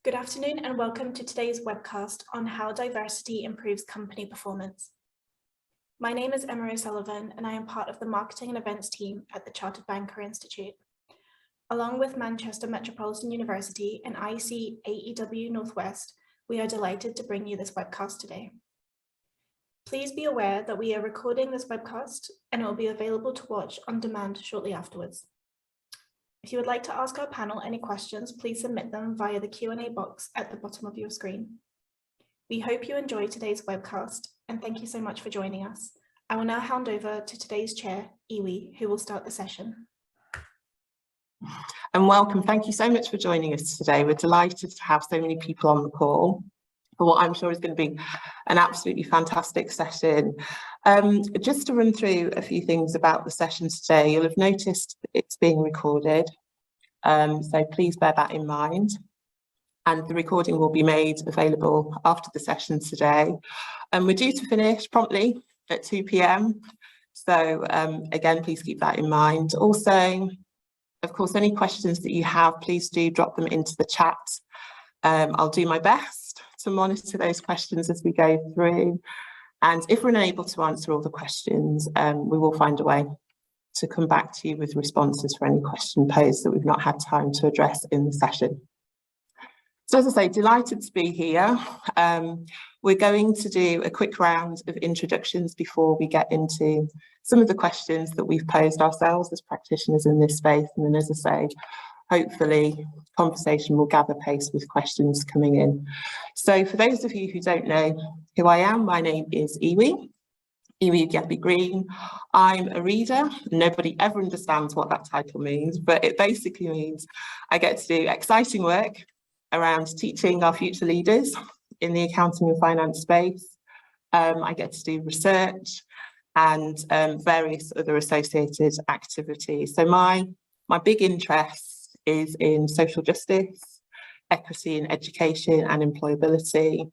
Good afternoon and welcome to today's webcast on how diversity improves company performance. My name is Emma O'Sullivan and I am part of the marketing and events team at the Chartered Banker Institute. Along with Manchester Metropolitan University and ICAEW Northwest, we are delighted to bring you this webcast today. Please be aware that we are recording this webcast and it will be available to watch on demand shortly afterwards. If you would like to ask our panel any questions, please submit them via the Q&A box at the bottom of your screen. We hope you enjoy today's webcast and thank you so much for joining us. I will now hand over to today's chair, Iwi, who will start the session. And welcome. Thank you so much for joining us today. We're delighted to have so many people on the call for what I'm sure is going to be an absolutely fantastic session. Just to run through a few things about the session today, you'll have noticed it's being recorded, so please bear that in mind. And the recording will be made available after the session today. We're due to finish promptly at 2 p.m. So again, please keep that in mind. Also, of course, any questions that you have, please do drop them into the chat. I'll do my best to monitor those questions as we go through. And if we're unable to answer all the questions, we will find a way to come back to you with responses for any question posed that we've not had time to address in the session. So as I say, delighted to be here. We're going to do a quick round of introductions before we get into some of the questions that we've posed ourselves as practitioners in this space. And then, as I say, hopefully conversation will gather pace with questions coming in. So for those of you who don't know who I am, my name is Iwi Green. I'm a reader. Nobody ever understands what that title means, but it basically means I get to do exciting work around teaching our future leaders in the accounting and finance space. I get to do research and various other associated activities. So my big interest is in social justice, equity in education and employability.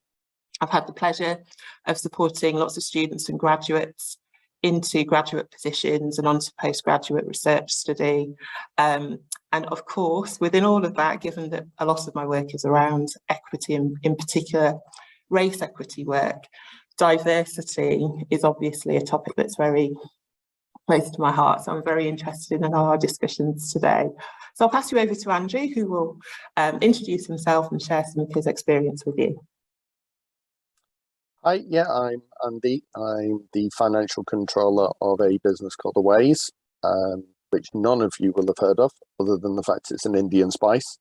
I've had the pleasure of supporting lots of students and graduates into graduate positions and onto postgraduate research study. And of course, within all of that, given that a lot of my work is around equity and in particular race equity work, diversity is obviously a topic that's very close to my heart. So I'm very interested in our discussions today. So I'll pass you over to Andrew, who will introduce himself and share some of his experience with you. Hi, yeah, I'm Andy. I'm the financial controller of a business called Aways, which none of you will have heard of, other than the fact it's an Indian spice.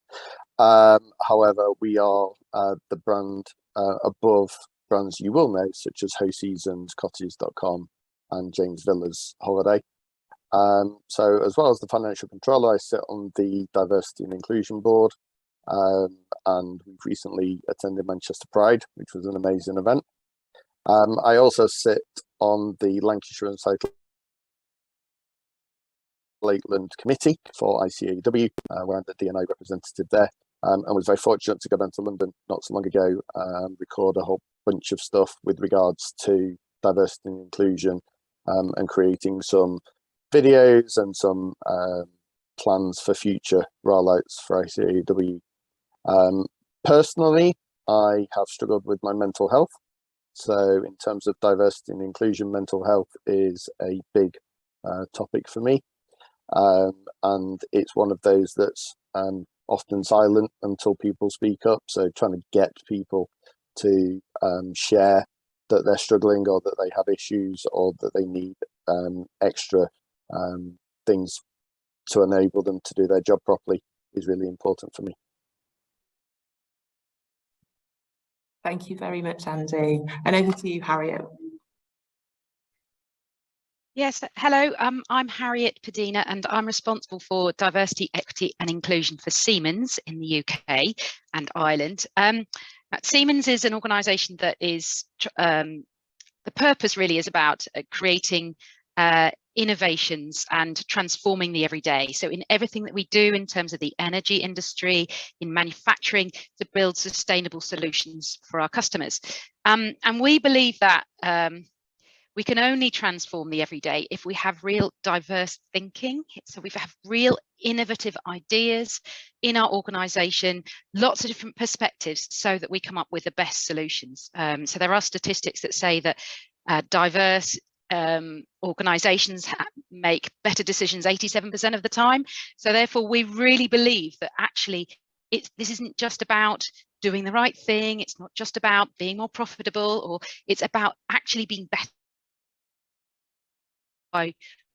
However, we are the brand above brands you will know, such as Ho Seasons, Cottages.com, and James Villas Holiday. So as well as the financial controller, I sit on the diversity and inclusion board, and we've recently attended Manchester Pride, which was an amazing event. I also sit on the Lancashire and South Lakeland Committee for ICAEW, where I'm the D&I representative there, and was very fortunate to go down to London not so long ago and record a whole bunch of stuff with regards to diversity and inclusion, and creating some videos and some plans for future rollouts for ICAEW. Personally, I have struggled with my mental health. So in terms of diversity and inclusion, mental health is a big topic for me. And it's one of those that's often silent until people speak up. So trying to get people to share that they're struggling or that they have issues or that they need extra things to enable them to do their job properly is really important for me. Thank you very much, Andy. And over to you, Harriet. Yes, hello, I'm Harriet Padina and I'm responsible for diversity, equity and inclusion for Siemens in the UK and Ireland. Siemens is an organisation that is, the purpose really is about creating innovations and transforming the everyday. So in everything that we do in terms of the energy industry, in manufacturing, to build sustainable solutions for our customers. And we believe that we can only transform the everyday if we have real diverse thinking. So we have real innovative ideas in our organisation, lots of different perspectives, so that we come up with the best solutions. So there are statistics that say that diverse organisations make better decisions 87% of the time. So therefore, we really believe that actually this isn't just about doing the right thing. It's not just about being more profitable, or it's about actually being better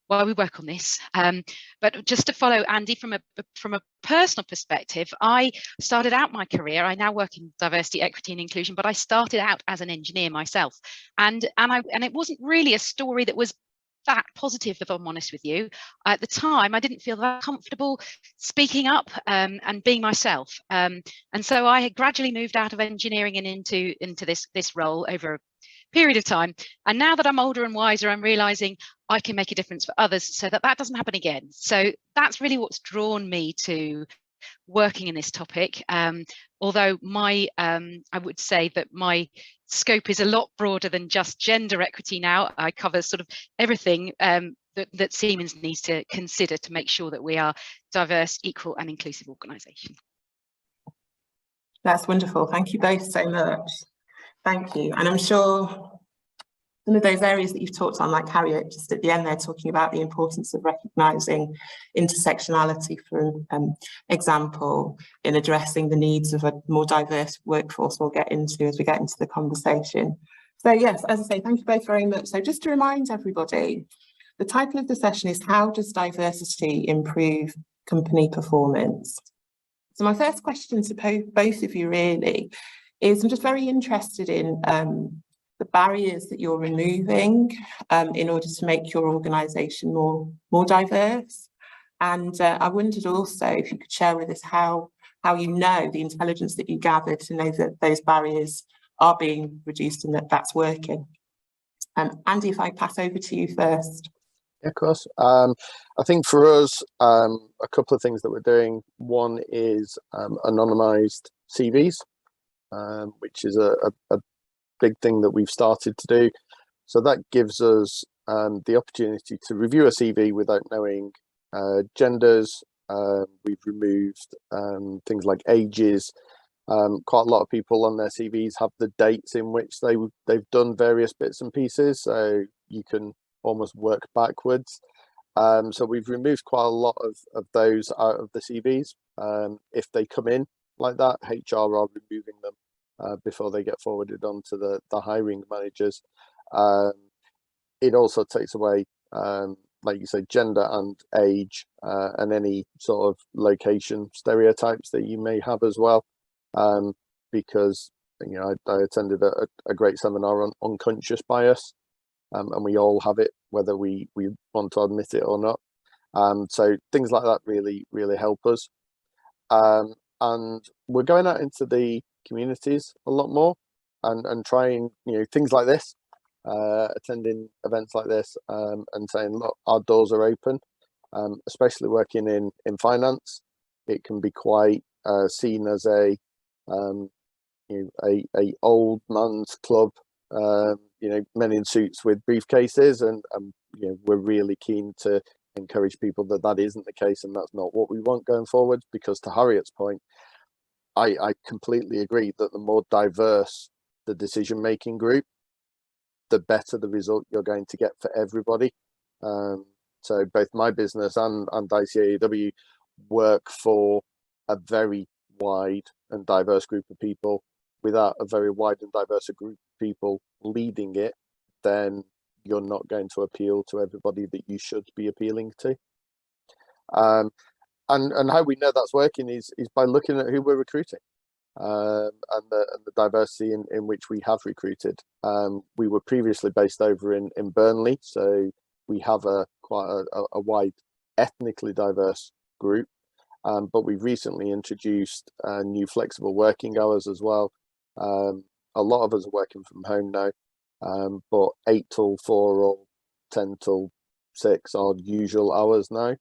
while we work on this. But just to follow Andy from a personal perspective, I started out my career, I now work in diversity, equity and inclusion, but I started out as an engineer myself. And it wasn't really a story that was that positive, if I'm honest with you. At the time, I didn't feel that comfortable speaking up and being myself. And so I had gradually moved out of engineering and into this role over a period of time. And now that I'm older and wiser, I'm realizing I can make a difference for others so that doesn't happen again. So that's really what's drawn me to working in this topic. Although I would say that my scope is a lot broader than just gender equity now. I cover sort of everything that Siemens needs to consider to make sure that we are diverse, equal and inclusive organisation. That's wonderful. Thank you both so much. Thank you. And I'm sure some of those areas that you've talked on, like Harriet, just at the end there, talking about the importance of recognising intersectionality, for example, in addressing the needs of a more diverse workforce, we'll get into as we get into the conversation. So yes, as I say, thank you both very much. So just to remind everybody, the title of the session is How Does Diversity Improve Company Performance? So my first question to both of you really is, I'm just very interested in the barriers that you're removing in order to make your organisation more diverse. And I wondered also if you could share with us how you know, the intelligence that you gather to know that those barriers are being reduced and that's working. Andy, if I pass over to you first. Yeah, of course. I think for us, a couple of things that we're doing. One is anonymised CVs, which is a big thing that we've started to do. So that gives us the opportunity to review a CV without knowing genders. We've removed things like ages. Quite a lot of people on their CVs have the dates in which they've done various bits and pieces, so you can almost work backwards. So we've removed quite a lot of those out of the CVs. If they come in like that, HR are removing them before they get forwarded on to the hiring managers. It also takes away, like you say, gender and age and any sort of location stereotypes that you may have as well. Because, you know, I attended a great seminar on unconscious bias, and we all have it, whether we want to admit it or not. So things like that really help us. And we're going out into the communities a lot more and trying, you know, things like this, attending events like this, and saying, look, our doors are open. Especially working in finance, it can be quite seen as a old man's club, you know, men in suits with briefcases, and you know, we're really keen to encourage people that isn't the case, and that's not what we want going forward. Because to Harriet's point, I completely agree that the more diverse the decision-making group, the better the result you're going to get for everybody. So both my business and ICAEW work for a very wide and diverse group of people. Without a very wide and diverse group of people leading it, then you're not going to appeal to everybody that you should be appealing to. And how we know that's working is by looking at who we're recruiting, and the diversity in which we have recruited. We were previously based over in Burnley, so we have quite a wide ethnically diverse group. But we've recently introduced new flexible working hours as well. A lot of us are working from home now, but 8 till 4 or 10 till 6 are usual hours now,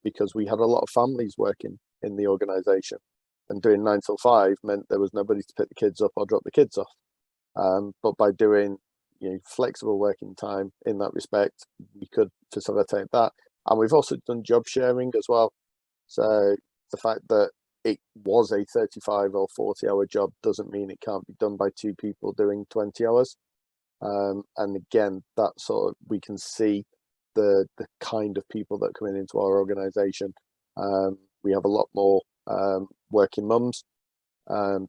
because we had a lot of families working in the organisation, and doing 9 till 5 meant there was nobody to pick the kids up or drop the kids off. But by doing flexible working time in that respect. We could facilitate that, and we've also done job sharing as well. So the fact that it was a 35 or 40-hour job doesn't mean it can't be done by 2 people doing 20 hours. And again, that sort of, we can see the kind of people that are coming into our organisation. We have a lot more working mums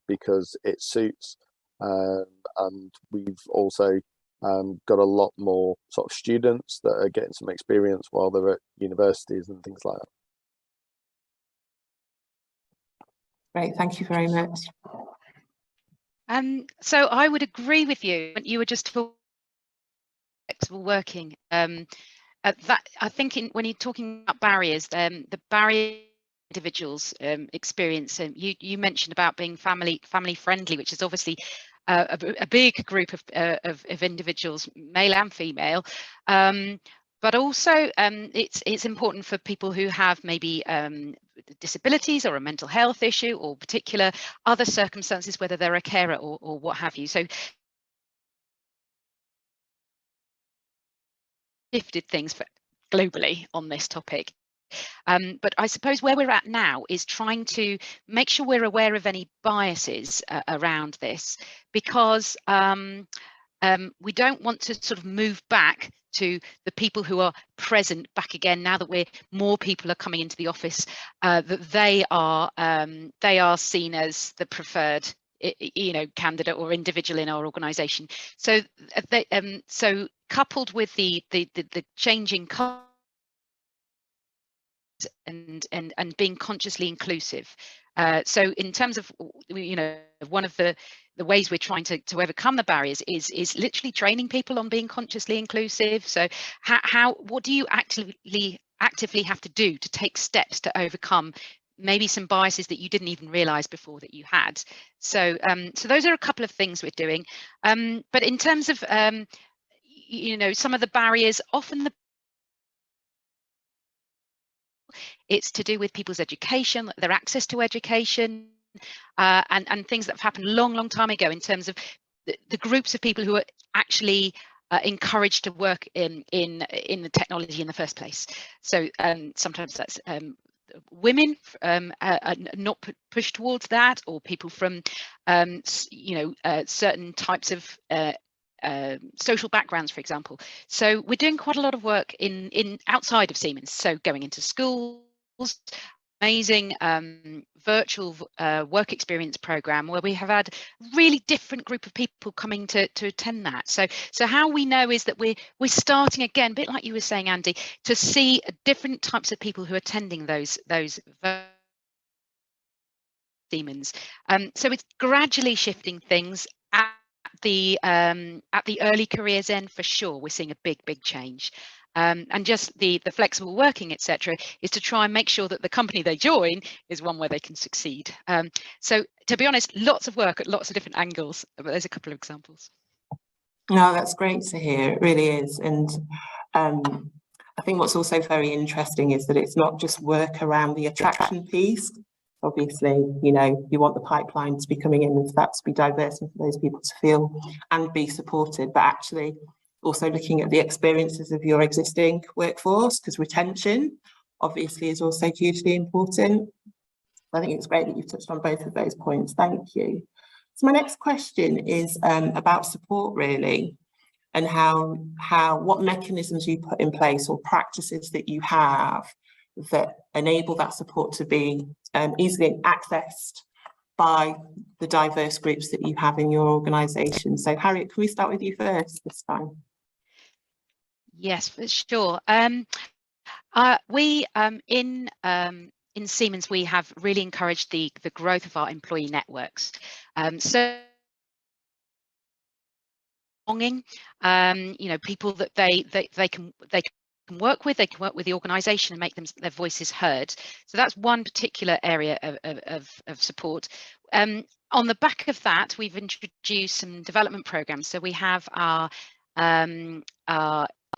because it suits, and we've also got a lot more sort of students that are getting some experience while they're at universities and things like that. Great, thank you very much. So I would agree with you when you were just talking flexible working. That I think when you're talking about barriers, the barrier individuals experience, you mentioned about being family friendly, which is obviously a big group of individuals, male and female. But also it's important for people who have maybe disabilities or a mental health issue or particular other circumstances, whether they're a carer or what have you. So shifted things globally on this topic. But I suppose where we're at now is trying to make sure we're aware of any biases around this, because we don't want to sort of move back to the people who are present back again now that more people are coming into the office, that they are seen as the preferred candidate or individual in our organisation. So so coupled with the changing culture and being consciously inclusive. So in terms of one of the ways we're trying to overcome the barriers is literally training people on being consciously inclusive. So what do you actively have to do to take steps to overcome maybe some biases that you didn't even realize before that you had? So so those are a couple of things we're doing. But in terms of some of the barriers, often it's to do with people's education, their access to education, and things that have happened long time ago in terms of the groups of people who are actually encouraged to work in the technology in the first place. So sometimes that's women are not pushed towards that, or people from certain types of social backgrounds, for example. So we're doing quite a lot of work in outside of Siemens, so going into schools, amazing virtual work experience program where we have had a really different group of people coming to attend that. So how we know is that we're starting again, a bit like you were saying, Andy, to see different types of people who are attending those Siemens. So it's gradually shifting things. At the early careers end, for sure, we're seeing a big change. And just the flexible working, etc., is to try and make sure that the company they join is one where they can succeed. So to be honest, lots of work at lots of different angles, but there's a couple of examples. No, that's great to hear. It really is. And I think what's also very interesting is that it's not just work around the attraction piece. Obviously, you want the pipeline to be coming in and for that to be diverse and for those people to feel and be supported, but actually also looking at the experiences of your existing workforce, because retention obviously is also hugely important. I think it's great that you've touched on both of those points. Thank you. So my next question is about support, really, and what mechanisms you put in place or practices that you have that enable that support to be easily accessed by the diverse groups that you have in your organisation. So Harriet, can we start with you first this time? Yes, for sure. We in Siemens, we have really encouraged the growth of our employee networks. So belonging, people that they can work with, they can work with the organisation and make their voices heard. So that's one particular area of support. On the back of that, we've introduced some development programs. So we have our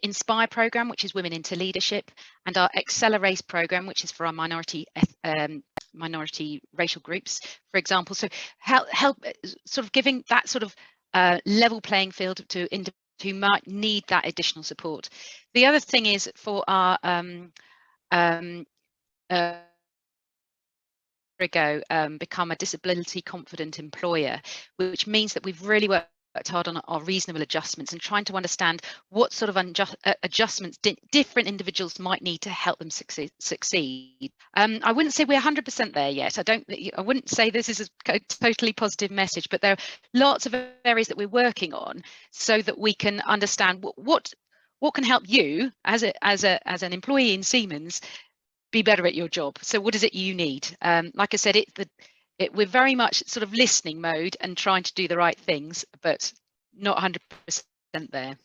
Inspire program, which is Women into Leadership, and our Accelerate program, which is for our minority racial groups, for example. So help sort of giving that sort of level playing field to individuals who might need that additional support. The other thing is for our become a disability confident employer, which means that we've really worked hard on our reasonable adjustments and trying to understand what sort of adjustments different individuals might need to help them succeed. I wouldn't say we're 100% there yet. I wouldn't say this is a totally positive message, but there are lots of areas that we're working on so that we can understand what can help you as an employee in Siemens be better at your job. So what is it you need? Like I said, we're very much sort of listening mode and trying to do the right things, but not 100% there.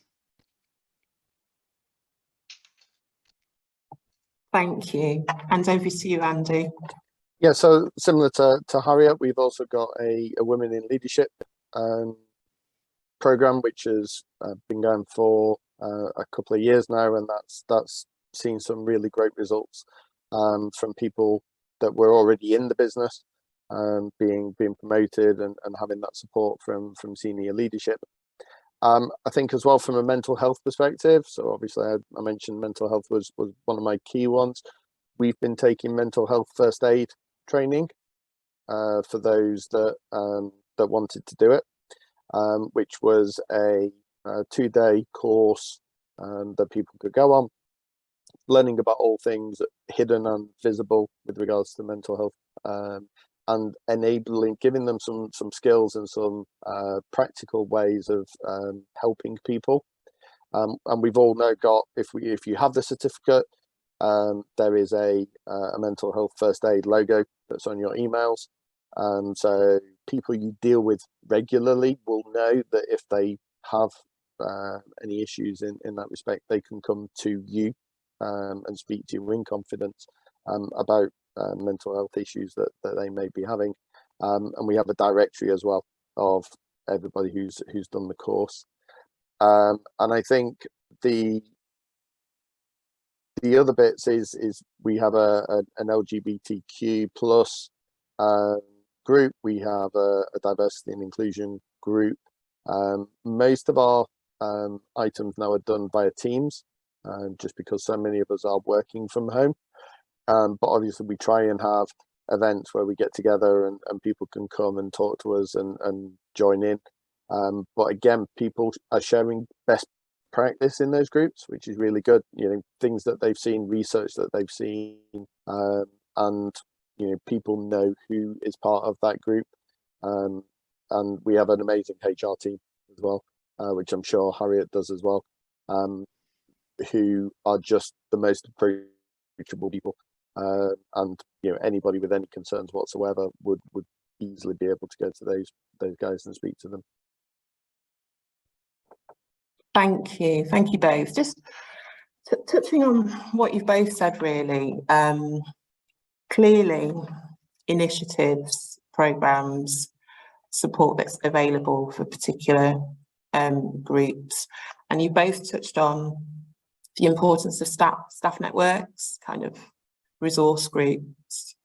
Thank you. And over to you, Andy. Yeah, so similar to Harriet, we've also got a Women in Leadership program, which has been going for a couple of years now, and that's seen some really great results from people that were already in the business, being promoted and having that support from senior leadership. I think as well from a mental health perspective, so obviously I mentioned mental health was one of my key ones. We've been taking mental health first aid training for those that wanted to do it, which was a 2-day course that people could go on, learning about all things hidden and visible with regards to mental health, and giving them some skills and some practical ways of helping people. And we've all now got, if you have the certificate, there is a mental health first aid logo that's on your emails, and so people you deal with regularly will know that if they have any issues in that respect, they can come to you and speak to you in confidence about mental health issues that they may be having, and we have a directory as well of everybody who's done the course, and I think the other bits is we have an LGBTQ plus group, we have a diversity and inclusion group. Most of our items now are done via Teams, just because so many of us are working from home. But obviously we try and have events where we get together and people can come and talk to us and join in. But again, people are sharing best practice in those groups, which is really good. Things that they've seen, research that they've seen, and people know who is part of that group. And we have an amazing HR team as well, which I'm sure Harriet does as well, who are just the most approachable people. And anybody with any concerns whatsoever would easily be able to go to those guys and speak to them. Thank you both. Just touching on what you've both said, really, clearly initiatives, programs, support that's available for particular groups, and you both touched on the importance of staff networks, kind of resource groups.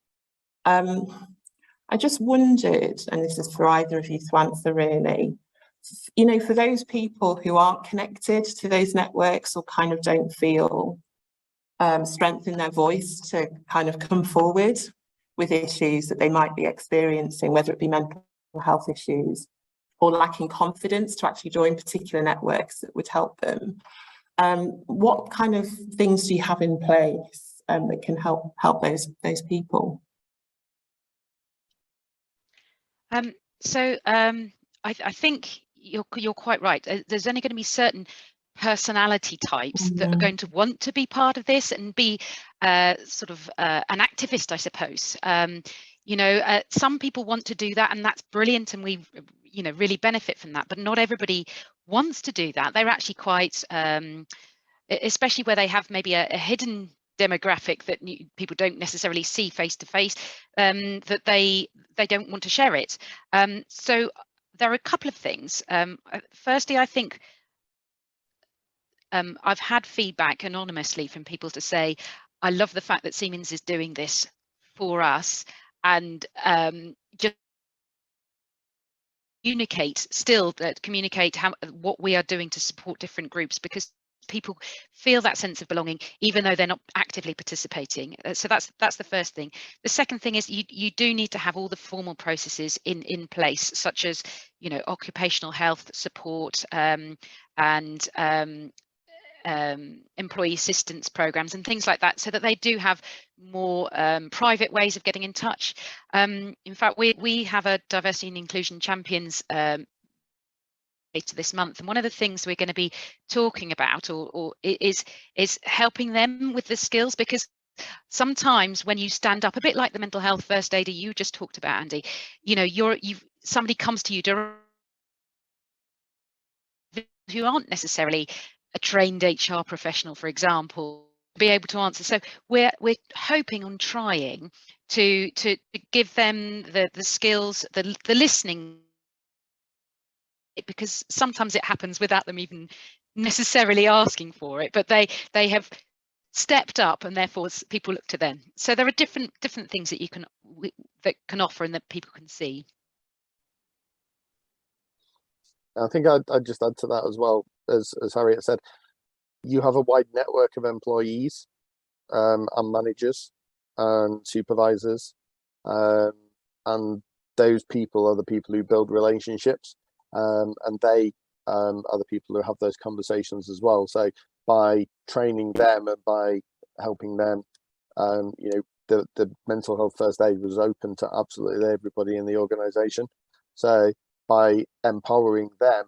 I just wondered, and this is for either of you to answer really, for those people who aren't connected to those networks or kind of don't feel strength in their voice to kind of come forward with issues that they might be experiencing, whether it be mental health issues or lacking confidence to actually join particular networks that would help them. What kind of things do you have in place that can help those people? I think you're quite right. There's only going to be certain personality types that are going to want to be part of this and be sort of an activist, I suppose. Some people want to do that, and that's brilliant, and we really benefit from that, but not everybody wants to do that. They're actually quite especially where they have maybe a hidden demographic that people don't necessarily see face to face, that they don't want to share it. So there are a couple of things. Firstly, I think I've had feedback anonymously from people to say, I love the fact that Siemens is doing this for us, and just communicate what we are doing to support different groups, because people feel that sense of belonging even though they're not actively participating. So that's the first thing. The second thing is you do need to have all the formal processes in place, such as, you know, occupational health support and employee assistance programs and things like that, so that they do have more private ways of getting in touch. In fact, we have a diversity and inclusion champions later this month, and one of the things we're going to be talking about is helping them with the skills, because sometimes when you stand up, a bit like the mental health first aider you just talked about, Andy, you know, somebody comes to you who aren't necessarily a trained HR professional, for example, be able to answer. So we're hoping on trying to give them the skills, the listening, because sometimes it happens without them even necessarily asking for it, but they have stepped up, and therefore people look to them. So there are different things that you can offer and that people can see. I think I'd just add to that as well, as Harriet said, you have a wide network of employees and managers and supervisors, and those people are the people who build relationships, and they are the people who have those conversations as well. So by training them and by helping them, you know, the mental health first aid was open to absolutely everybody in the organisation. So by empowering them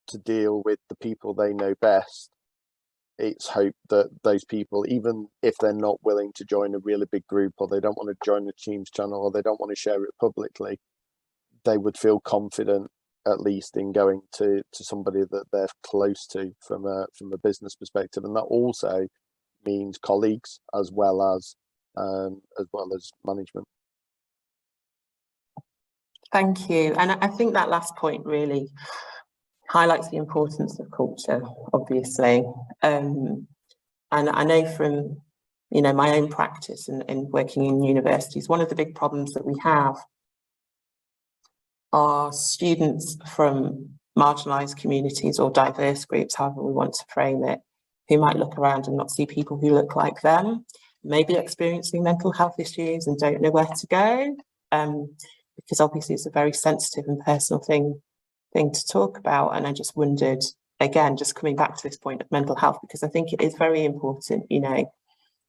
to deal with the people they know best, it's hoped that those people, even if they're not willing to join a really big group, or they don't want to join a Teams channel, or they don't want to share it publicly, they would feel confident at least in going to somebody that they're close to from a business perspective. And that also means colleagues as well as management. Thank you. And I think that last point really highlights the importance of culture, obviously. And I know from, you know, my own practice and working in universities, one of the big problems that we have are students from marginalised communities or diverse groups, however we want to frame it, who might look around and not see people who look like them, maybe experiencing mental health issues and don't know where to go, because obviously it's a very sensitive and personal thing to talk about. And I just wondered, again, just coming back to this point of mental health, because I think it is very important. You know,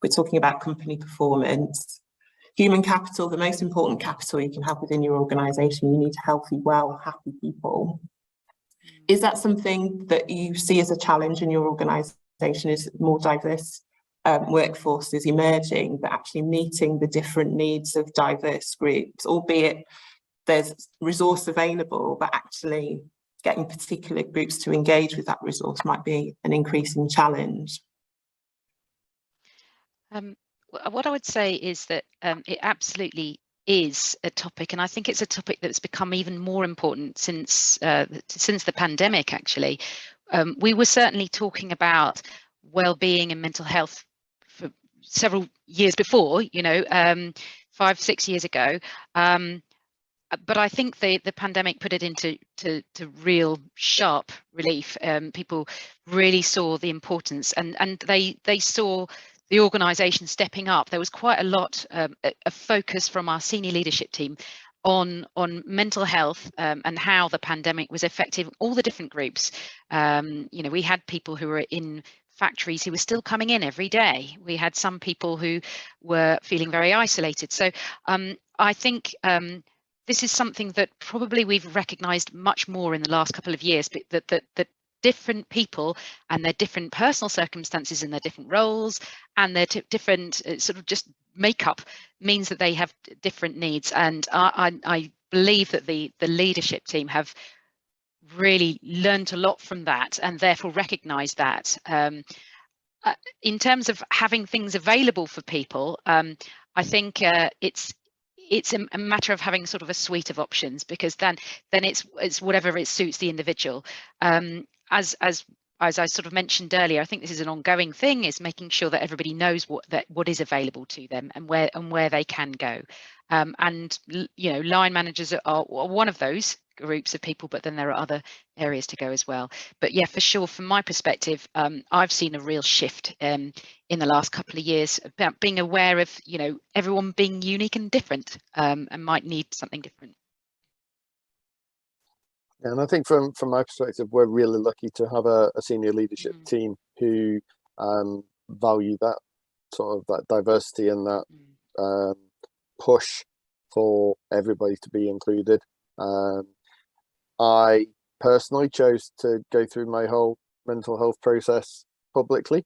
we're talking about company performance, human capital, the most important capital you can have within your organisation. You need healthy, well, happy people. Is that something that you see as a challenge in your organisation? Is more diverse workforce is emerging, but actually meeting the different needs of diverse groups, albeit there's resource available, but actually getting particular groups to engage with that resource might be an increasing challenge? What I would say is that it absolutely is a topic, and I think it's a topic that's become even more important since the pandemic, actually. We were certainly talking about well-being and mental health for several years before, you know, 5-6 years ago. But I think the pandemic put it into real sharp relief. People really saw the importance, and they saw the organisation stepping up. There was quite a lot of focus from our senior leadership team on mental health and how the pandemic was affecting all the different groups. You know, we had people who were in factories who were still coming in every day. We had some people who were feeling very isolated. So I think this is something that probably we've recognised much more in the last couple of years, but that different people and their different personal circumstances and their different roles and their different sort of just makeup means that they have different needs. And I believe that the leadership team have really learned a lot from that, and therefore recognise that. In terms of having things available for people, I think it's a matter of having sort of a suite of options, because then it's whatever it suits the individual. As as I sort of mentioned earlier, I think this is an ongoing thing, is making sure that everybody knows what is available to them and where they can go. And you know, line managers are one of those groups of people, but then there are other areas to go as well. But yeah, for sure, from my perspective, I've seen a real shift in the last couple of years about being aware of, you know, everyone being unique and different, and might need something different. And I think from my perspective, we're really lucky to have a senior leadership team who value that sort of that diversity and that push for everybody to be included. I personally chose to go through my whole mental health process publicly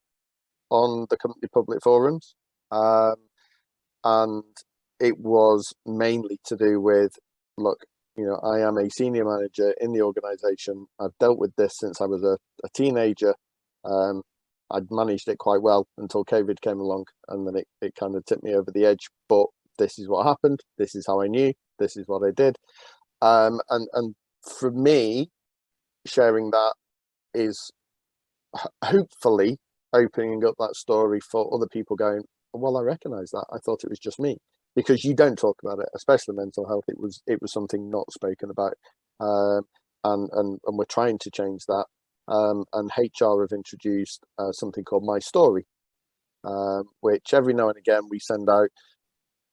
on the company public forums, and it was mainly to do with, look, you know, I am a senior manager in the organization. I've dealt with this since I was a teenager. I'd managed it quite well until COVID came along, and then it kind of tipped me over the edge. But this is what happened. This is how I knew. This is what I did. And for me, sharing that is hopefully opening up that story for other people going, well, I recognize that. I thought it was just me. Because you don't talk about it, especially mental health. It was something not spoken about, and we're trying to change that. And HR have introduced something called My Story, which every now and again we send out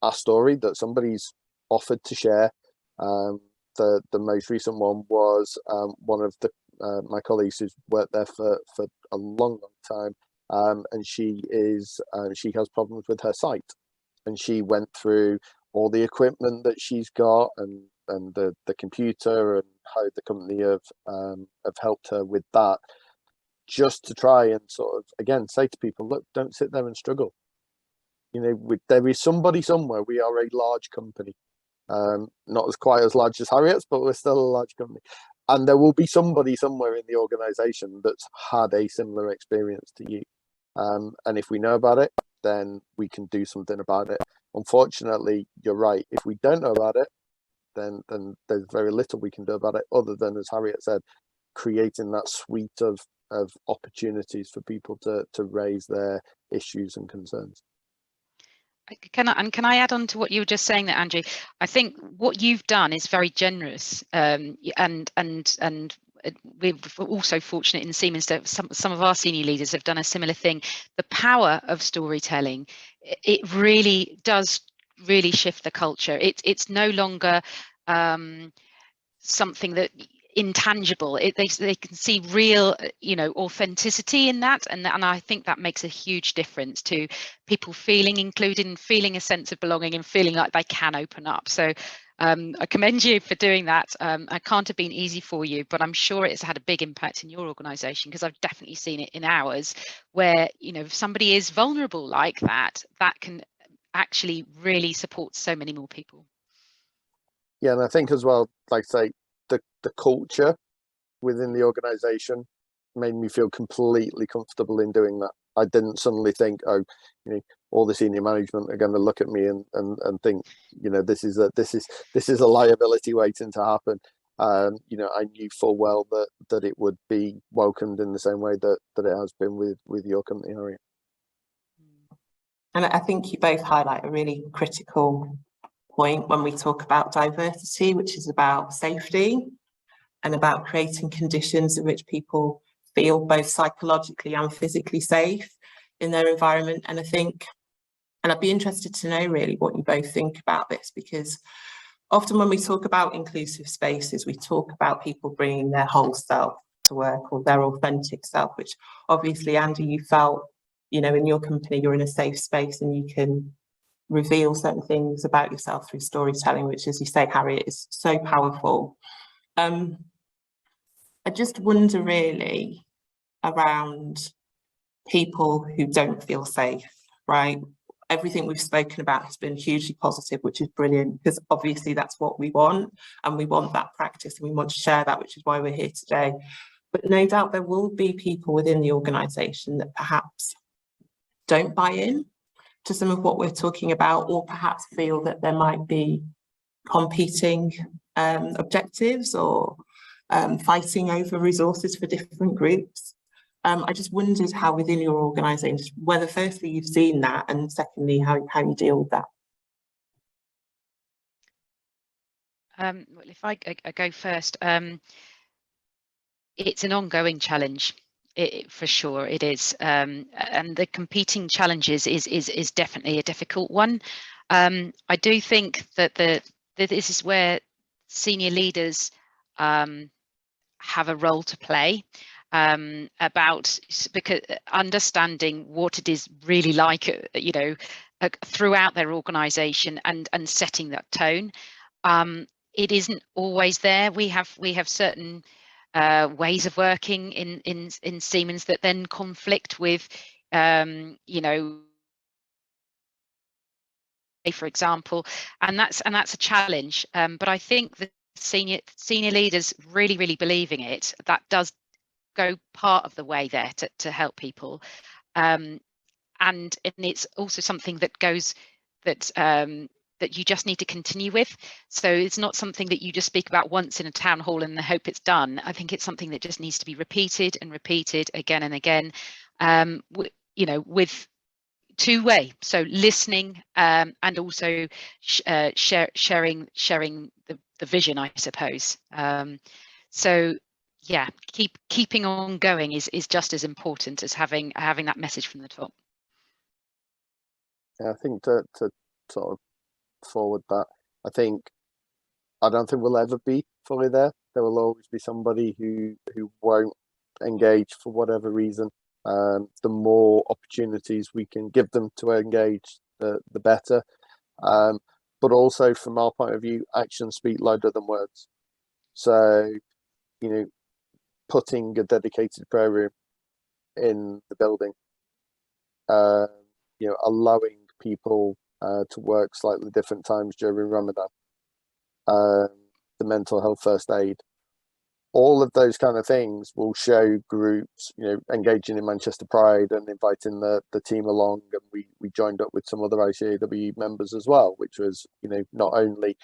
a story that somebody's offered to share. The most recent one was one of my colleagues who's worked there for a long time, and she has problems with her sight. And she went through all the equipment that she's got and the computer, and how the company have helped her with that, just to try and sort of, again, say to people, look, don't sit there and struggle. You know, there is somebody somewhere. We are a large company, not as quite as large as Harriet's, but we're still a large company. And there will be somebody somewhere in the organization that's had a similar experience to you. And if we know about it, then we can do something about it. Unfortunately, you're right. If we don't know about it, then there's very little we can do about it, other than, as Harriet said, creating that suite of opportunities for people to raise their issues and concerns. Can I add on to what you were just saying there, Andrew? I think what you've done is very generous, and we're also fortunate in Siemens that some of our senior leaders have done a similar thing. The power of storytelling, it really does shift the culture. It's no longer something that intangible. They can see real, you know, authenticity in that, and I think that makes a huge difference to people feeling included and feeling a sense of belonging and feeling like they can open up. So I commend you for doing that. It can't have been easy for you, but I'm sure it's had a big impact in your organisation, because I've definitely seen it in ours, where, you know, if somebody is vulnerable like that, that can actually really support so many more people. Yeah, and I think as well, like I say, the culture within the organisation made me feel completely comfortable in doing that. I didn't suddenly think, oh, you know, all the senior management are going to look at me and think, you know, this is a liability waiting to happen. You know, I knew full well that it would be welcomed in the same way that it has been with your company, Harriet. And I think you both highlight a really critical point when we talk about diversity, which is about safety and about creating conditions in which people feel both psychologically and physically safe in their environment. And I think, and I'd be interested to know really what you both think about this, because often when we talk about inclusive spaces, we talk about people bringing their whole self to work, or their authentic self, which obviously, Andy, you felt, you know, in your company, you're in a safe space and you can reveal certain things about yourself through storytelling, which, as you say, Harriet, is so powerful. I just wonder really around people who don't feel safe, right? Everything we've spoken about has been hugely positive, which is brilliant, because obviously that's what we want, and we want that practice and we want to share that, which is why we're here today. But no doubt there will be people within the organisation that perhaps don't buy in to some of what we're talking about, or perhaps feel that there might be competing objectives, or fighting over resources for different groups. I just wondered how within your organisation, whether firstly you've seen that, and secondly how you deal with that. Well, if I go first, it's an ongoing challenge. For sure it is, and the competing challenges is definitely a difficult one. I do think that this is where senior leaders have a role to play, because understanding what it is really like, throughout their organisation, and setting that tone. It isn't always there. We have certain ways of working in Siemens that then conflict with, for example, and that's a challenge. But I think that senior leaders really believing it, that does go part of the way there to help people, and it's also something that goes that you just need to continue with. So it's not something that you just speak about once in a town hall and hope it's done. I think it's something that just needs to be repeated and repeated again and again, with two-way, so listening, and also sharing the vision, I suppose. So yeah, keeping on going is just as important as having that message from the top. Yeah, I think to sort of forward that, I don't think we'll ever be fully there. There will always be somebody who won't engage for whatever reason. The more opportunities we can give them to engage, the better. But also from our point of view, actions speak louder than words. So, putting a dedicated prayer room in the building, allowing people to work slightly different times during Ramadan, the mental health first aid, all of those kind of things will show groups, engaging in Manchester Pride and inviting the team along. And we joined up with some other ICAEW members as well, which was, not only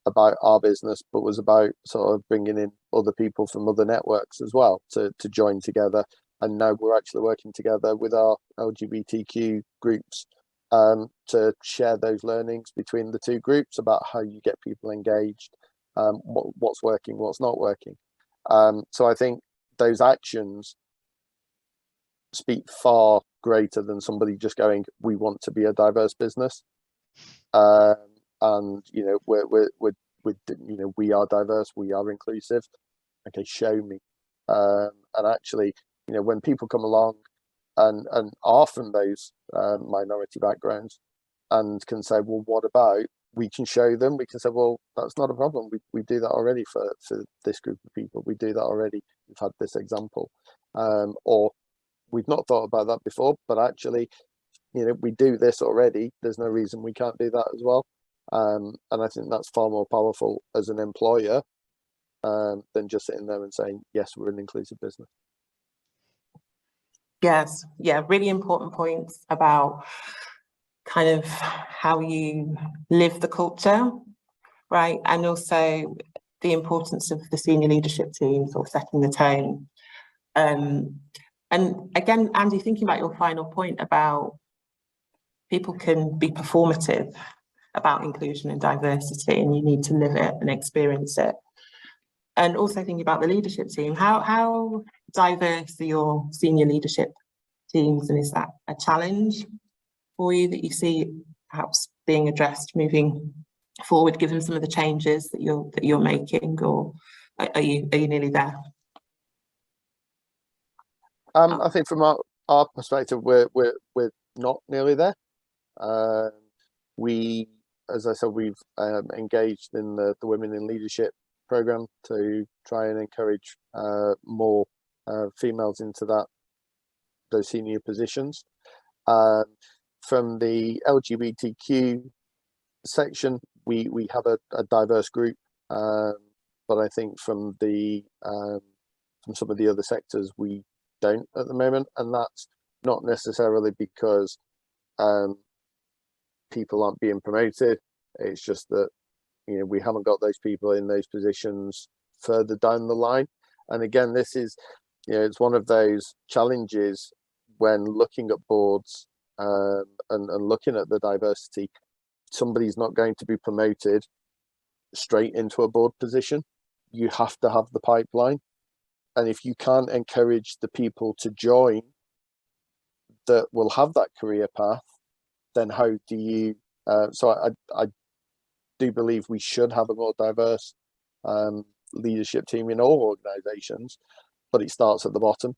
about our business, but was about sort of bringing in other people from other networks as well to join together. And now we're actually working together with our LGBTQ groups to share those learnings between the two groups about how you get people engaged, what's working, what's not working. So I think those actions speak far greater than somebody just going, we want to be a diverse business. And we are diverse, we are inclusive. Okay, show me. And actually, when people come along and are from those minority backgrounds and can say, well, what about, we can show them, we can say, well, that's not a problem. We do that already for this group of people. We do that already. We've had this example. Or we've not thought about that before, but actually, we do this already. There's no reason we can't do that as well. And I think that's far more powerful as an employer than just sitting there and saying, yes, we're an inclusive business. Yes, yeah, really important points about kind of how you live the culture, right? And also the importance of the senior leadership team sort of setting the tone. And again, Andy, thinking about your final point about people can be performative about inclusion and diversity, and you need to live it and experience it. And also thinking about the leadership team, how diverse are your senior leadership teams, and is that a challenge for you that you see perhaps being addressed moving forward, given some of the changes that you're making, or are you nearly there? I think from our perspective, we're not nearly there. We, as I said, we've engaged in the Women in Leadership program to try and encourage more females into those senior positions. From the LGBTQ section, we have a diverse group, but I think from some of the other sectors we don't at the moment, and that's not necessarily because people aren't being promoted. It's just that we haven't got those people in those positions further down the line. And again, this is Yeah, it's one of those challenges when looking at boards and looking at the diversity. Somebody's not going to be promoted straight into a board position. You have to have the pipeline. And if you can't encourage the people to join that will have that career path, then how do you, so I do believe we should have a more diverse leadership team in all organizations, but it starts at the bottom.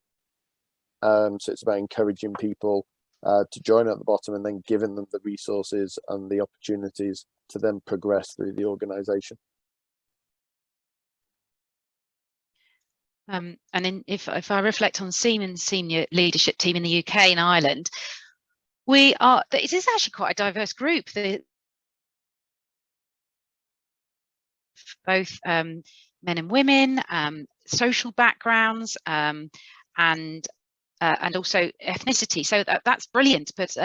So it's about encouraging people to join at the bottom and then giving them the resources and the opportunities to then progress through the organization. And if I reflect on Siemens senior leadership team in the UK and Ireland, it is actually quite a diverse group. Both men and women, social backgrounds, and also ethnicity. So that's brilliant. But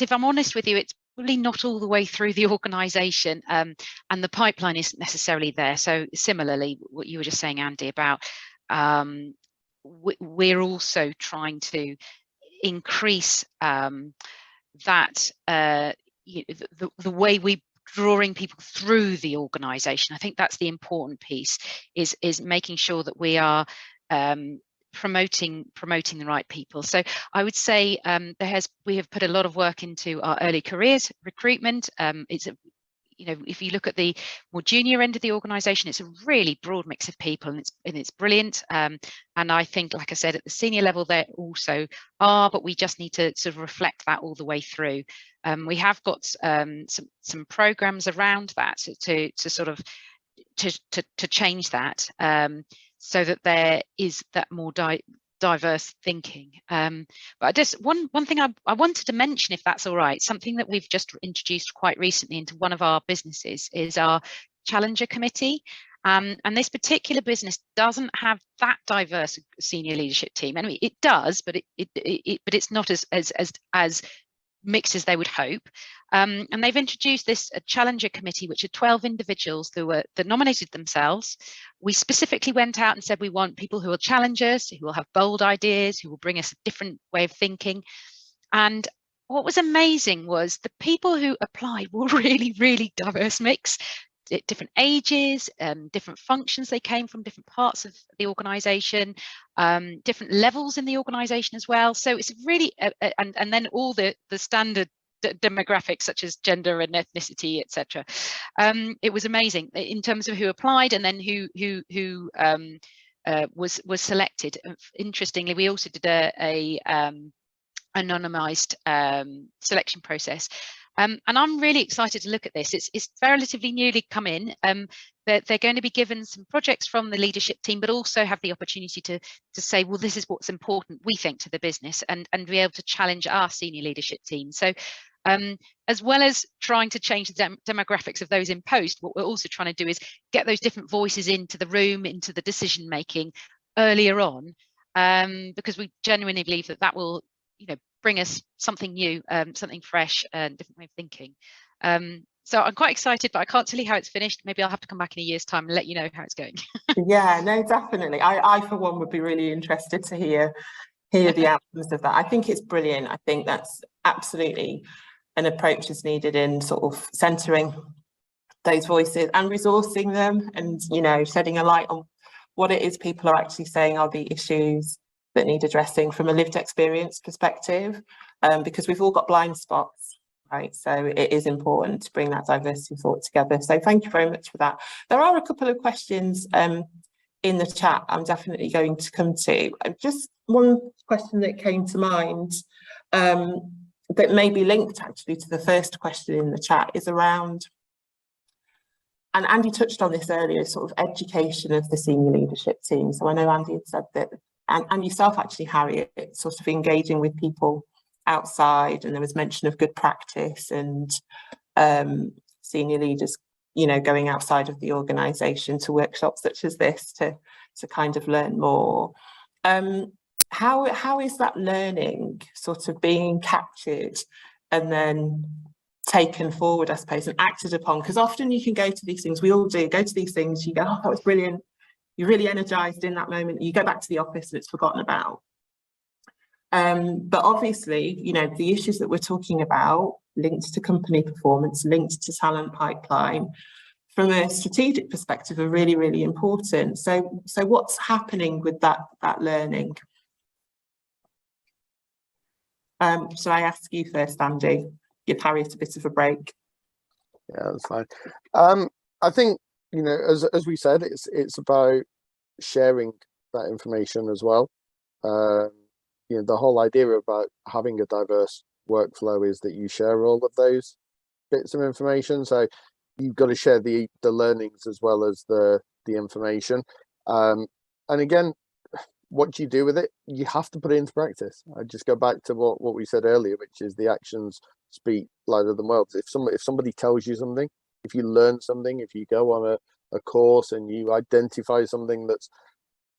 if I'm honest with you, it's probably not all the way through the organisation, and the pipeline isn't necessarily there. So similarly, what you were just saying, Andy, about we're also trying to increase that the way we drawing people through the organisation. I think that's the important piece, is making sure that we are promoting the right people. So I would say we have put a lot of work into our early careers recruitment. It's a, if you look at the more junior end of the organisation, it's a really broad mix of people, and it's brilliant. And I think, like I said, at the senior level there also are, but we just need to sort of reflect that all the way through. We have got some programs around that to sort of to change that, so that there is that more diverse thinking. But I just one thing I wanted to mention, if that's all right, something that we've just introduced quite recently into one of our businesses is our Challenger Committee. And this particular business doesn't have that diverse senior leadership team. I mean, it does, but it's not as mixed as they would hope. And they've introduced this Challenger Committee, which are 12 individuals that nominated themselves. We specifically went out and said we want people who are challengers, who will have bold ideas, who will bring us a different way of thinking. And what was amazing was the people who applied were really, really diverse mix. Different ages, different functions they came from, different parts of the organisation, different levels in the organisation as well. So it's really, and then all the standard demographics such as gender and ethnicity, etc. It was amazing in terms of who applied and then who was selected. Interestingly, we also did a anonymized selection process. And I'm really excited to look at this. It's relatively newly come in. They're going to be given some projects from the leadership team, but also have the opportunity to say, well, this is what's important, we think, to the business, and be able to challenge our senior leadership team. So as well as trying to change the demographics of those in post, what we're also trying to do is get those different voices into the room, into the decision making earlier on, because we genuinely believe that will, bring us something new, something fresh, and different way of thinking. So I'm quite excited, but I can't tell you how it's finished. Maybe I'll have to come back in a year's time and let you know how it's going. Yeah, no, definitely. I for one would be really interested to hear the outcomes of that. I think it's brilliant. I think that's absolutely an approach is needed in sort of centering those voices and resourcing them, and shedding a light on what it is people are actually saying are the issues that need addressing from a lived experience perspective, because we've all got blind spots, right? So it is important to bring that diversity thought together. So thank you very much for that. There are a couple of questions in the chat I'm definitely going to come to. Just one question that came to mind that may be linked actually to the first question in the chat is around, and Andy touched on this earlier, sort of education of the senior leadership team. So I know Andy had said that, and yourself actually, Harriet, sort of engaging with people outside, and there was mention of good practice and senior leaders, going outside of the organisation to workshops such as this to kind of learn more. How is that learning sort of being captured and then taken forward, I suppose, and acted upon? Because often you can go to these things, we all do, go to these things, you go, oh, that was brilliant, you're really energized in that moment. You go back to the office and it's forgotten about. But obviously, you know, the issues that we're talking about linked to company performance, linked to talent pipeline, from a strategic perspective are really, really important. So what's happening with that learning? So I ask you first, Andy, give Harriet a bit of a break. Yeah, that's fine. I think, you know, as we said, it's about sharing that information as well. You know, the whole idea about having a diverse workflow is that you share all of those bits of information. So you've got to share the learnings as well as the information. And again, what do you do with it? You have to put it into practice. I just go back to what we said earlier, which is the actions speak louder than words. If somebody tells you something, if you learn something, if you go on a course and you identify something that's,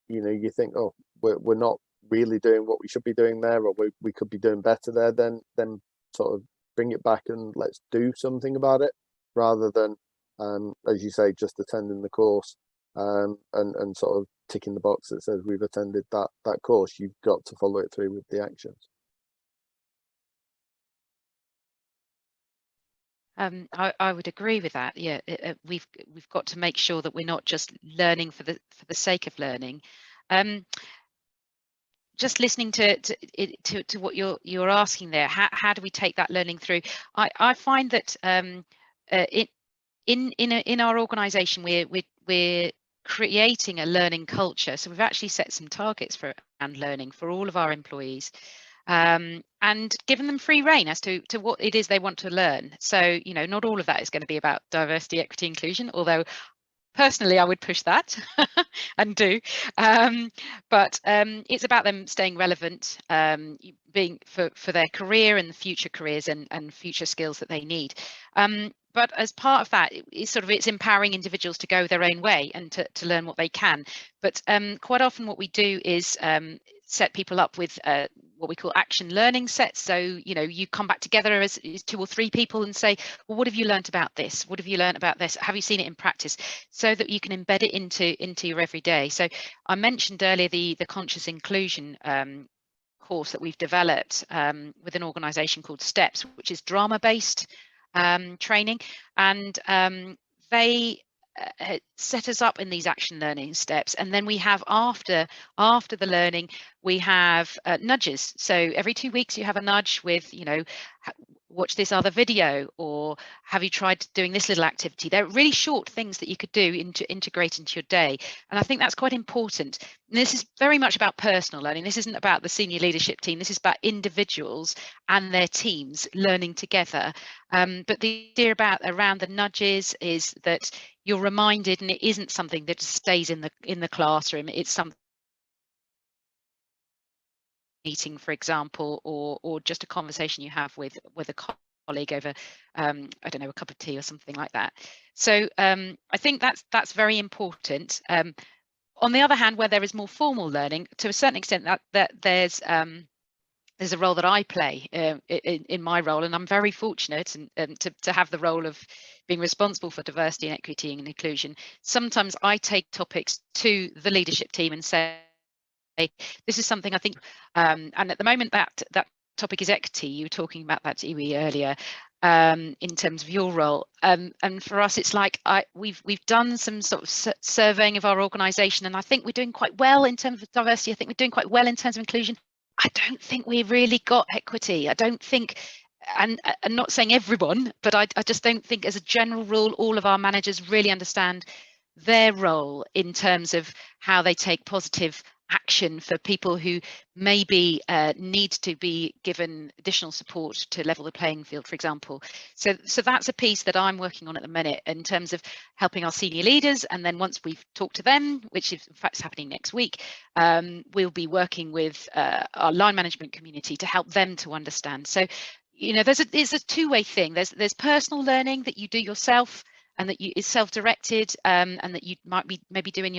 you know, you think, oh, we're not really doing what we should be doing there, or we could be doing better there, then sort of bring it back and let's do something about it, rather than, as you say, just attending the course and sort of ticking the box that says we've attended that course. You've got to follow it through with the actions. I would agree with that. Yeah, we've got to make sure that we're not just learning for the sake of learning. Just listening to what you're asking there, how do we take that learning through? I find that in our organisation we're creating a learning culture. So we've actually set some targets for learning for all of our employees. And given them free rein as to what it is they want to learn. So, you know, not all of that is going to be about diversity, equity, inclusion, although personally I would push that and do. But it's about them staying relevant, being for their career and the future careers and future skills that they need. But as part of that, it's empowering individuals to go their own way and to learn what they can. But quite often what we do is set people up with what we call action learning sets. So, you know, you come back together as 2 or 3 people and say, well, what have you learned about this? What have you learned about this? Have you seen it in practice? So that you can embed it into your everyday. So I mentioned earlier the conscious inclusion course that we've developed with an organisation called STEPS, which is drama-based training, and they set us up in these action learning steps, and then we have after the learning we have nudges. So every 2 weeks you have a nudge with, you know, watch this other video, or have you tried doing this little activity? They're really short things that you could do to integrate into your day, and I think that's quite important. And this is very much about personal learning. This isn't about the senior leadership team. This is about individuals and their teams learning together. But the idea around the nudges is that you're reminded, and it isn't something that just stays in the classroom. It's something meeting, for example, or just a conversation you have with a colleague over I don't know, a cup of tea or something like that. So I think that's very important. On the other hand, where there is more formal learning, to a certain extent, that there's a role that I play in my role, and I'm very fortunate to have the role of being responsible for diversity and equity and inclusion. Sometimes I take topics to the leadership team and say, this is something I think, and at the moment that topic is equity. You were talking about that, Iwi, earlier, in terms of your role, and for us it's like we've done some sort of surveying of our organisation, and I think we're doing quite well in terms of diversity. I think we're doing quite well in terms of inclusion. I don't think we've really got equity. I don't think, and I'm not saying everyone, but I just don't think as a general rule all of our managers really understand their role in terms of how they take positive action for people who maybe need to be given additional support to level the playing field, for example. So that's a piece that I'm working on at the minute in terms of helping our senior leaders, and then once we've talked to them, which is in fact is happening next week, we'll be working with our line management community to help them to understand. So, you know, it's a two-way thing. There's personal learning that you do yourself, and that is self-directed, and that you might be maybe doing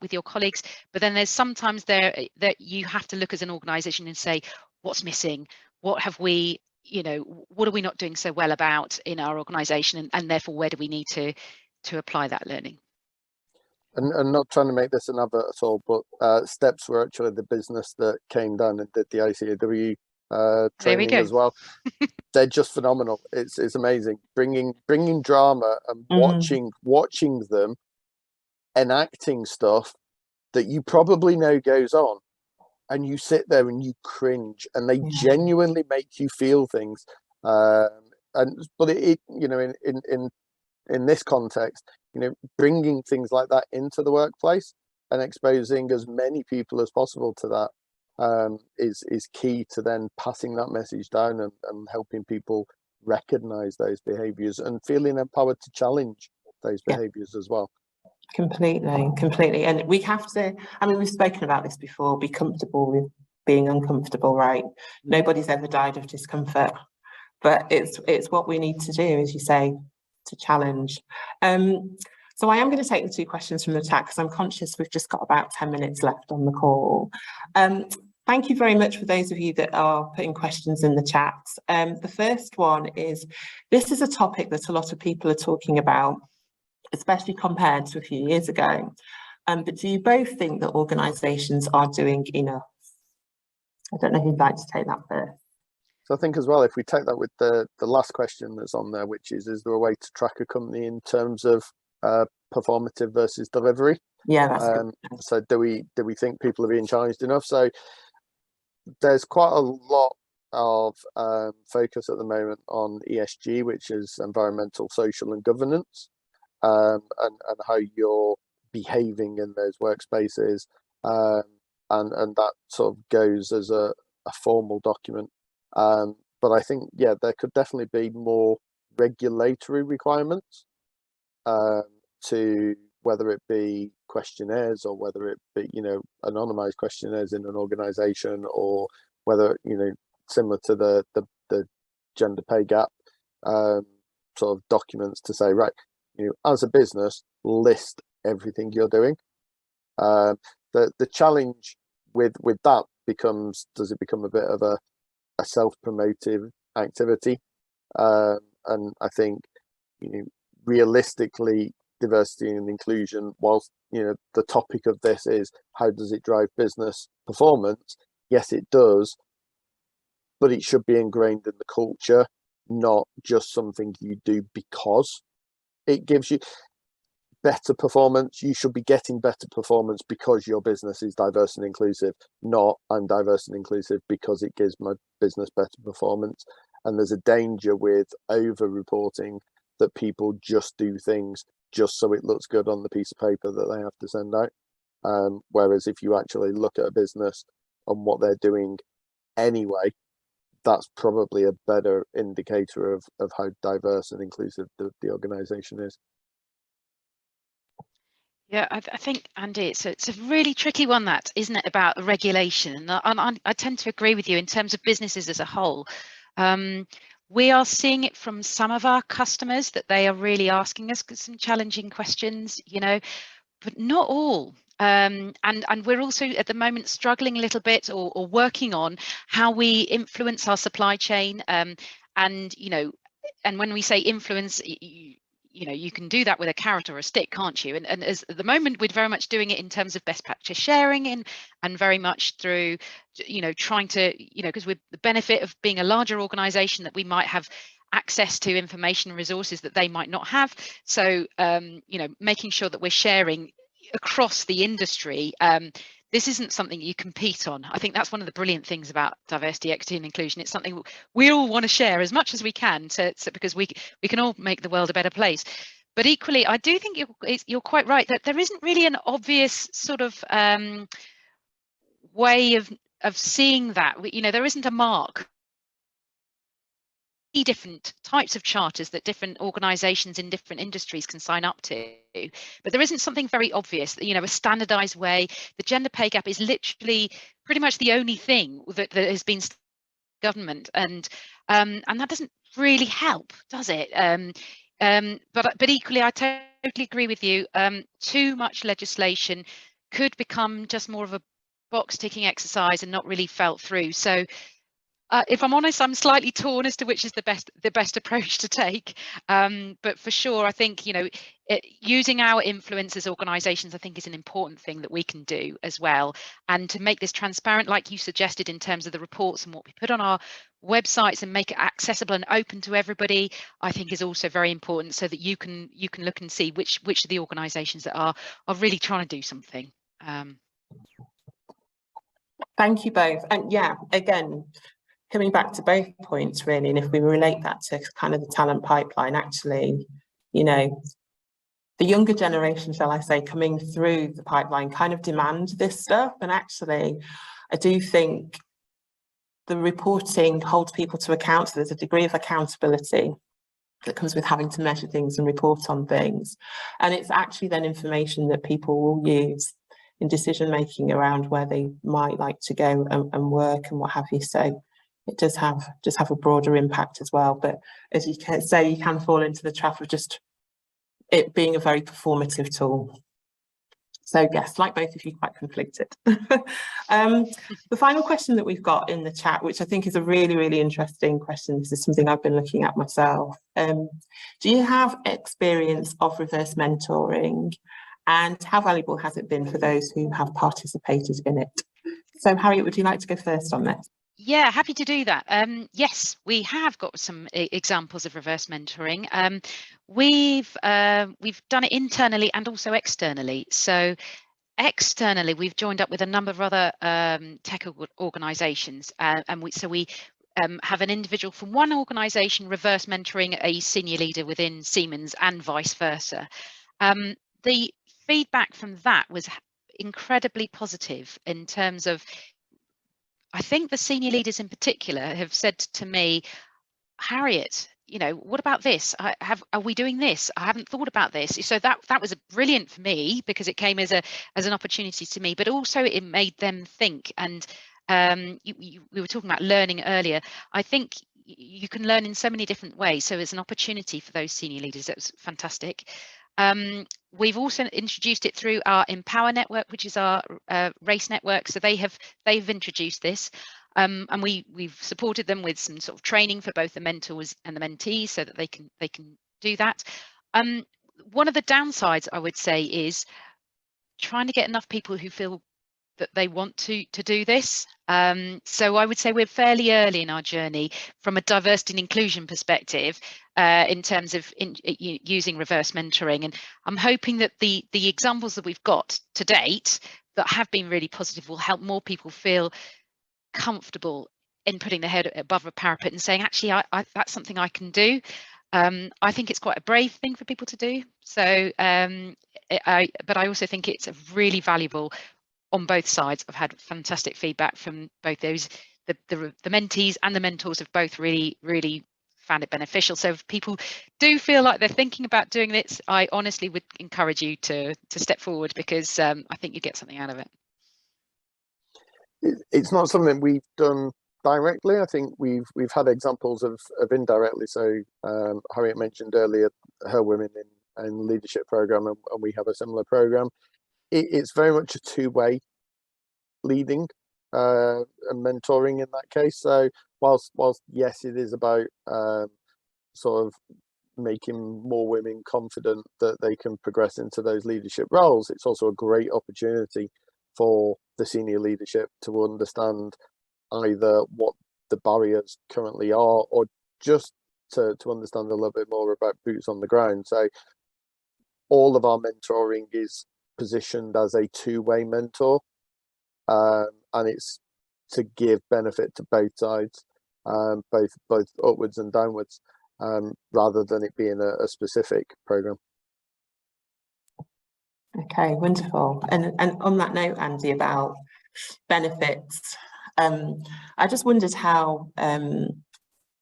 with your colleagues, but then there's sometimes there that you have to look as an organisation and say, what's missing? What have we, you know, what are we not doing so well about in our organisation, and therefore where do we need to apply that learning? And not trying to make this an advert at all, but Steps were actually the business that came down and did the ICAEW training as well. They're just phenomenal. It's amazing. Bringing drama and watching them enacting stuff that you probably know goes on, and you sit there and you cringe, and they genuinely make you feel things. But it you know, in this context, you know, bringing things like that into the workplace and exposing as many people as possible to that is key to then passing that message down and helping people recognize those behaviors and feeling empowered to challenge those behaviors as well. Completely. And we have to, I mean, we've spoken about this before, be comfortable with being uncomfortable, right? Nobody's ever died of discomfort, but it's what we need to do, as you say, to challenge. So I am going to take the 2 questions from the chat because I'm conscious we've just got about 10 minutes left on the call. Thank you very much for those of you that are putting questions in the chat. The first one is, this is a topic that a lot of people are talking about, especially compared to a few years ago. But do you both think that organisations are doing enough? I don't know who'd like to take that first. So I think as well, if we take that with the last question that's on there, which is there a way to track a company in terms of performative versus delivery? Yeah, that's good. So do we think people are being challenged enough? So there's quite a lot of focus at the moment on ESG, which is environmental, social and governance, and how you're behaving in those workspaces, and that sort of goes as a formal document. But I think, yeah, there could definitely be more regulatory requirements to whether it be questionnaires or whether it be, you know, anonymized questionnaires in an organization, or whether, you know, similar to the gender pay gap sort of documents to say, right, you know, as a business, list everything you're doing. The challenge with that becomes, does it become a bit of a self-promotive activity? And I think, you know, realistically, diversity and inclusion, whilst, you know, the topic of this is how does it drive business performance? Yes, it does, but it should be ingrained in the culture, not just something you do because it gives you better performance. You should be getting better performance because your business is diverse and inclusive, not I'm diverse and inclusive because it gives my business better performance. And there's a danger with over reporting that people just do things just so it looks good on the piece of paper that they have to send out. Whereas if you actually look at a business and what they're doing anyway, that's probably a better indicator of how diverse and inclusive the organization is. Yeah, I think, Andy, it's a really tricky one, that, isn't it, about regulation? And I tend to agree with you in terms of businesses as a whole. We are seeing it from some of our customers that they are really asking us some challenging questions, you know, but not all. And we're also at the moment struggling a little bit, or working on how we influence our supply chain. And, you know, and when we say influence, you know, you can do that with a carrot or a stick, can't you? And as at the moment, we're very much doing it in terms of best practice sharing, and very much through, you know, trying to, you know, because with the benefit of being a larger organization, that we might have access to information and resources that they might not have. So, you know, making sure that we're sharing across the industry. This isn't something you compete on. I think that's one of the brilliant things about diversity, equity and inclusion. It's something we all want to share as much as we can, because we can all make the world a better place. But equally, I do think you're quite right that there isn't really an obvious sort of way of seeing that. You know, there isn't a mark. Different types of charters that different organizations in different industries can sign up to, but there isn't something very obvious, you know, a standardized way. The gender pay gap is literally pretty much the only thing that has been government, and that doesn't really help, does it? But equally, I totally agree with you. Too much legislation could become just more of a box ticking exercise and not really felt through. So if I'm honest, I'm slightly torn as to which is the best approach to take. But for sure, I think, you know, using our influence as organisations, I think, is an important thing that we can do as well. And to make this transparent, like you suggested, in terms of the reports and what we put on our websites and make it accessible and open to everybody, I think is also very important, so that you can look and see which of the organisations that are really trying to do something. Thank you both. And yeah, again, coming back to both points really, and if we relate that to kind of the talent pipeline, actually, you know, the younger generation, shall I say, coming through the pipeline kind of demand this stuff. And actually, I do think the reporting holds people to account. So there's a degree of accountability that comes with having to measure things and report on things. And it's actually then information that people will use in decision making around where they might like to go and work and what have you. So it does have a broader impact as well. But as you can say, you can fall into the trap of just it being a very performative tool. So yes, like both of you, quite conflicted. The final question that we've got in the chat, which I think is a really, really interesting question. This is something I've been looking at myself. Do you have experience of reverse mentoring, and how valuable has it been for those who have participated in it? So Harriet, would you like to go first on this? Yeah, happy to do that. Yes, we have got some examples of reverse mentoring. We've done it internally and also externally. So externally, we've joined up with a number of other tech organisations, and we have an individual from one organisation reverse mentoring a senior leader within Siemens, and vice versa. The feedback from that was incredibly positive in terms of, I think the senior leaders in particular have said to me, Harriet, you know, what about this? Are we doing this? I haven't thought about this. So that was brilliant for me, because it came as an opportunity to me, but also it made them think. And we were talking about learning earlier. I think you can learn in so many different ways. So it's an opportunity for those senior leaders. That was fantastic. We've also introduced it through our Empower network, which is our race network. So they've introduced this, and we've supported them with some sort of training for both the mentors and the mentees, so that they can do that. One of the downsides, I would say, is trying to get enough people who feel that they want to do this. So I would say we're fairly early in our journey from a diversity and inclusion perspective, in terms of using reverse mentoring. And I'm hoping that the examples that we've got to date that have been really positive will help more people feel comfortable in putting their head above a parapet and saying, actually, that's something I can do. I think it's quite a brave thing for people to do. So, but I also think it's really valuable on both sides. I've had fantastic feedback from both those, the mentees and the mentors have both really found it beneficial. So if people do feel like they're thinking about doing this, I honestly would encourage you to step forward, because I think you get something out of it. It's not something we've done directly. I think we've had examples of indirectly. So Harriet mentioned earlier her Women in Leadership program, and we have a similar program. It's very much a two-way leading and mentoring in that case. So whilst yes, it is about sort of making more women confident that they can progress into those leadership roles, it's also a great opportunity for the senior leadership to understand either what the barriers currently are, or just to understand a little bit more about boots on the ground. So all of our mentoring is positioned as a two-way mentor, and it's to give benefit to both sides, both upwards and downwards, rather than it being a specific program. Okay, wonderful. And on that note, Andy, about benefits, I just wondered how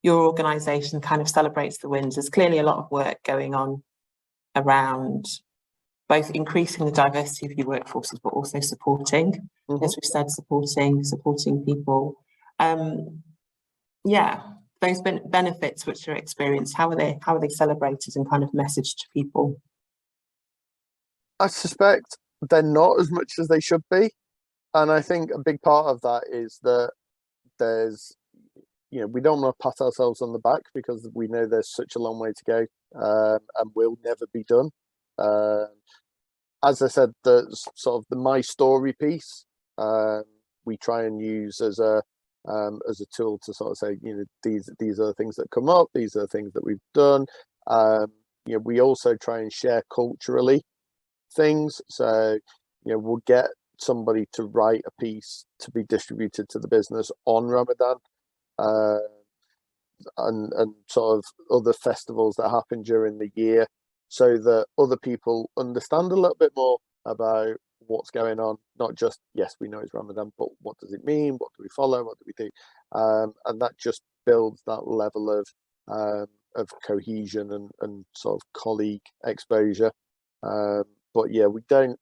your organisation kind of celebrates the wins. There's clearly a lot of work going on around both increasing the diversity of your workforces, but also supporting, as we've said, supporting people. Yeah, those benefits which are experienced, how are they celebrated and kind of messaged to people? I suspect they're not as much as they should be, and I think a big part of that is that there's we don't want to pat ourselves on the back because we know there's such a long way to go, and we'll never be done. As I said, the sort of the my story piece, we try and use as a tool to sort of say, these are the things that come up, these are the things that we've done. We also try and share culturally things. So, we'll get somebody to write a piece to be distributed to the business on Ramadan, and sort of other festivals that happen during the year, so that other people understand a little bit more about what's going on. Not just, yes, we know it's Ramadan, but what does it mean? What do we follow? What do we do? And that just builds that level of cohesion and sort of colleague exposure. But yeah, we don't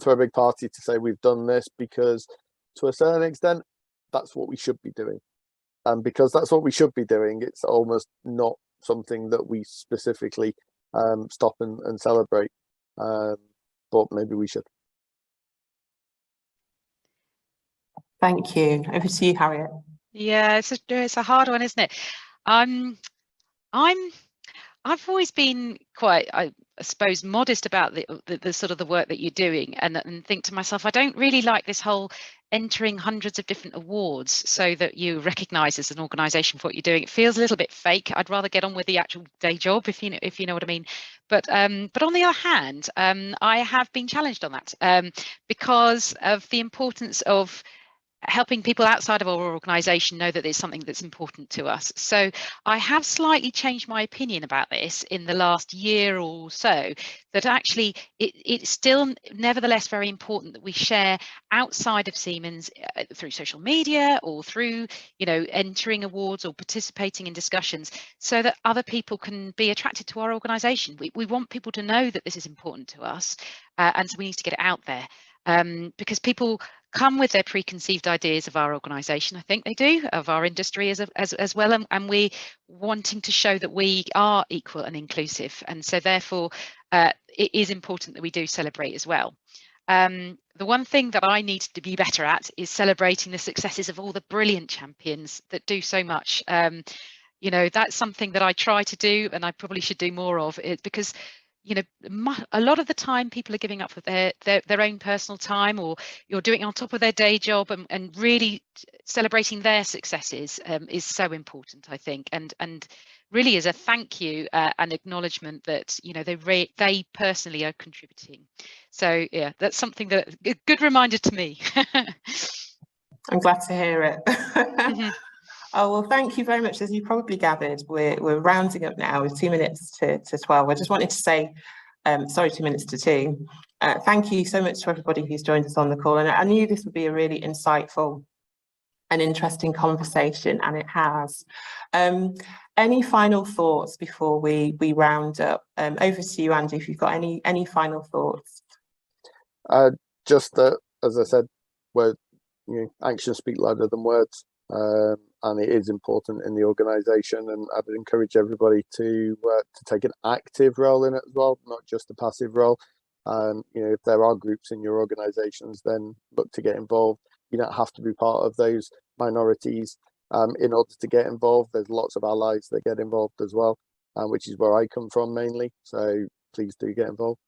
throw a big party to say we've done this, because to a certain extent, that's what we should be doing. And because that's what we should be doing, it's almost not something that we specifically stop and celebrate. But maybe we should. Thank you. Over to you, Harriet. Yeah, it's a hard one, isn't it? I've always been quite, I suppose, modest about the sort of the work that you're doing, and think to myself, I don't really like this whole entering hundreds of different awards so that you recognise as an organisation for what you're doing. It feels a little bit fake. I'd rather get on with the actual day job, if you know what I mean. But on the other hand, I have been challenged on that because of the importance of helping people outside of our organisation know that there's something that's important to us. So I have slightly changed my opinion about this in the last year or so, that actually it's still nevertheless very important that we share outside of Siemens through social media or through, entering awards or participating in discussions, so that other people can be attracted to our organisation. We want people to know that this is important to us, and so we need to get it out there. Because people come with their preconceived ideas of our organisation, I think they do, of our industry as well, and we wanting to show that we are equal and inclusive, and so therefore it is important that we do celebrate as well. The one thing that I need to be better at is celebrating the successes of all the brilliant champions that do so much. That's something that I try to do, and I probably should do more of it, because a lot of the time people are giving up with their own personal time, or you're doing it on top of their day job, and really celebrating their successes is so important, I think, and really is a thank you and acknowledgement that they personally are contributing. So yeah, that's something that a good reminder to me. I'm glad to hear it. Oh, well, thank you very much. As you probably gathered, we're rounding up now with 2 minutes to 12. I just wanted to say, 2 minutes to 2. Thank you so much to everybody who's joined us on the call. And I knew this would be a really insightful and interesting conversation, and it has. Any final thoughts before we round up? Over to you, Andy, if you've got any final thoughts. Just that, as I said, actions speak louder than words. And it is important in the organisation, and I'd encourage everybody to take an active role in it as well, not just a passive role. If there are groups in your organisations, then look to get involved. You don't have to be part of those minorities in order to get involved. There's lots of allies that get involved as well, which is where I come from mainly. So please do get involved.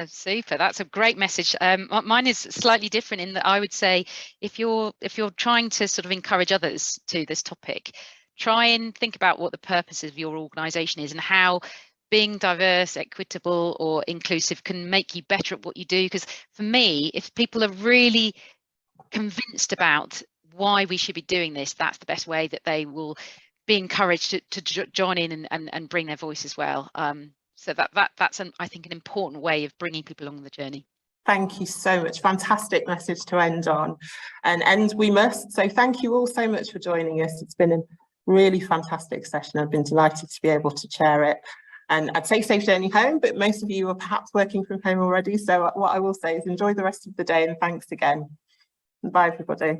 Super, that's a great message. Mine is slightly different in that I would say, if you're trying to sort of encourage others to this topic, try and think about what the purpose of your organisation is, and how being diverse, equitable or inclusive can make you better at what you do. Because for me, if people are really convinced about why we should be doing this, that's the best way that they will be encouraged to join in and bring their voice as well. So that's I think an important way of bringing people along the journey. Thank you so much. Fantastic message to end on, and end we must. So thank you all so much for joining us. It's been a really fantastic session. I've been delighted to be able to chair it, and I'd say safe journey home, but most of you are perhaps working from home already. So what I will say is enjoy the rest of the day, and thanks again. Bye, everybody.